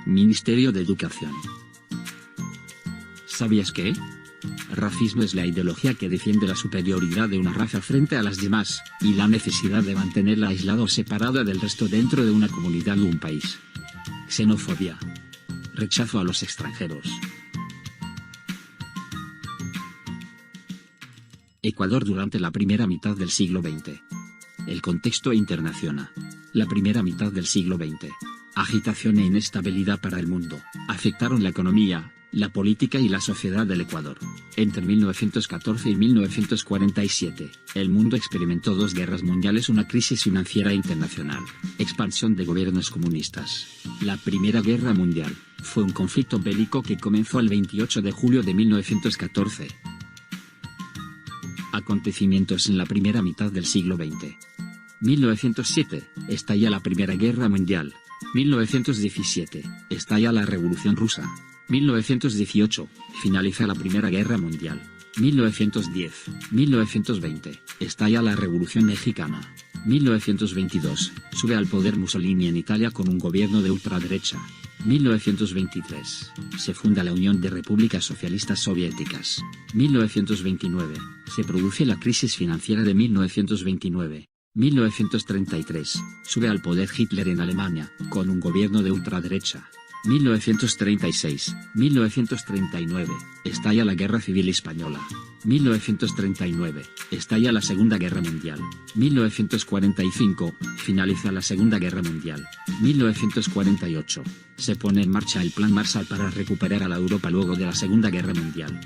Ministerio de Educación. ¿Sabías qué? Racismo es la ideología que defiende la superioridad de una raza frente a las demás, y la necesidad de mantenerla aislada o separada del resto dentro de una comunidad o un país. Xenofobia. Rechazo a los extranjeros. Ecuador durante la primera mitad del siglo XX. El contexto internacional. La primera mitad del siglo XX. Agitación e inestabilidad para el mundo, afectaron la economía, la política y la sociedad del Ecuador. Entre 1914 y 1947, el mundo experimentó dos guerras mundiales, una crisis financiera internacional, expansión de gobiernos comunistas. La Primera Guerra Mundial fue un conflicto bélico que comenzó el 28 de julio de 1914. Acontecimientos en la primera mitad del siglo XX. 1907, estalla la Primera Guerra Mundial. 1917, estalla la Revolución Rusa. 1918, finaliza la Primera Guerra Mundial. 1910-1920, estalla la Revolución Mexicana. 1922, sube al poder Mussolini en Italia con un gobierno de ultraderecha. 1923, se funda la Unión de Repúblicas Socialistas Soviéticas. 1929, se produce la crisis financiera de 1929. 1933, sube al poder Hitler en Alemania, con un gobierno de ultraderecha. 1936-1939, estalla la Guerra Civil Española. 1939, estalla la Segunda Guerra Mundial. 1945, finaliza la Segunda Guerra Mundial. 1948, se pone en marcha el Plan Marshall para recuperar a la Europa luego de la Segunda Guerra Mundial.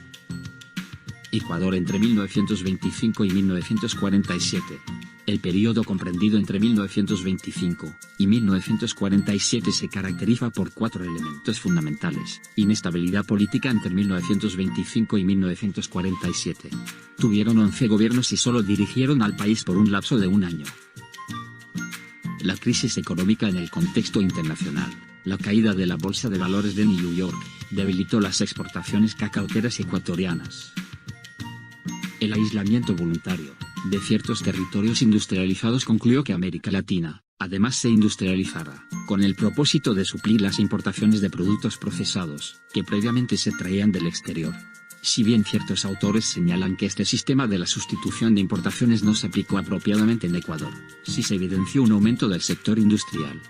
Ecuador entre 1925 y 1947. El periodo comprendido entre 1925 y 1947 se caracteriza por cuatro elementos fundamentales: inestabilidad política entre 1925 y 1947. Tuvieron 11 gobiernos y solo dirigieron al país por un lapso de un año. La crisis económica en el contexto internacional. La caída de la Bolsa de Valores de New York debilitó las exportaciones cacauteras ecuatorianas. El aislamiento voluntario de ciertos territorios industrializados concluyó que América Latina, además, se industrializara, con el propósito de suplir las importaciones de productos procesados, que previamente se traían del exterior. Si bien ciertos autores señalan que este sistema de la sustitución de importaciones no se aplicó apropiadamente en Ecuador, sí se evidenció un aumento del sector industrial.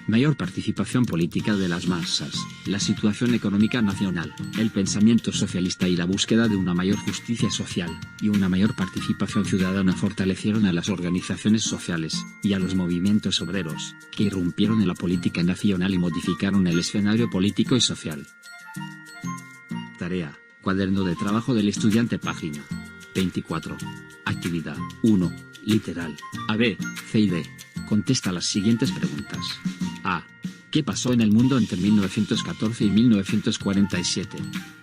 Mayor participación política de las masas, la situación económica nacional, el pensamiento socialista y la búsqueda de una mayor justicia social, y una mayor participación ciudadana fortalecieron a las organizaciones sociales, y a los movimientos obreros, que irrumpieron en la política nacional y modificaron el escenario político y social. Tarea, cuaderno de trabajo del estudiante, página 24. Actividad 1, literal, A, B, C y D. Contesta las siguientes preguntas. A. ¿Qué pasó en el mundo entre 1914 y 1947?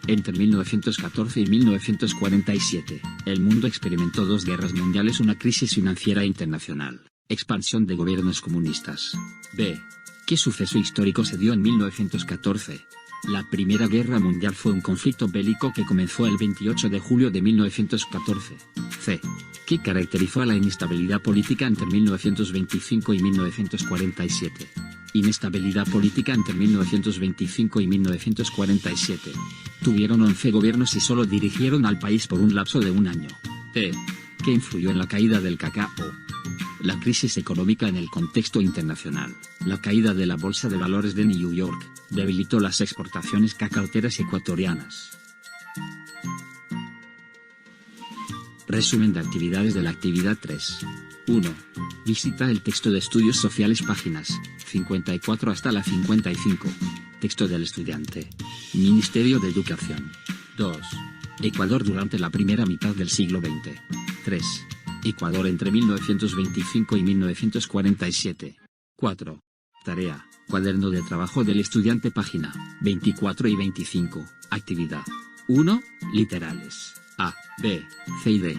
Entre 1914 y 1947, el mundo experimentó dos guerras mundiales, una crisis financiera internacional, expansión de gobiernos comunistas. B. ¿Qué suceso histórico se dio en 1914? La Primera Guerra Mundial fue un conflicto bélico que comenzó el 28 de julio de 1914. C. ¿Qué caracterizó a la inestabilidad política entre 1925 y 1947? Inestabilidad política entre 1925 y 1947. Tuvieron 11 gobiernos y solo dirigieron al país por un lapso de un año. D. ¿Qué influyó en la caída del cacao? La crisis económica en el contexto internacional. La caída de la Bolsa de Valores de New York debilitó las exportaciones cacauteras ecuatorianas. Resumen de actividades de la actividad 3. 1. Visita el texto de estudios sociales, páginas 54 hasta la 55. Texto del estudiante. Ministerio de Educación. 2. Ecuador durante la primera mitad del siglo XX. 3. Ecuador entre 1925 y 1947. 4. Tarea, cuaderno de trabajo del estudiante, página 24 y 25. Actividad 1, literales, A, B, C y D.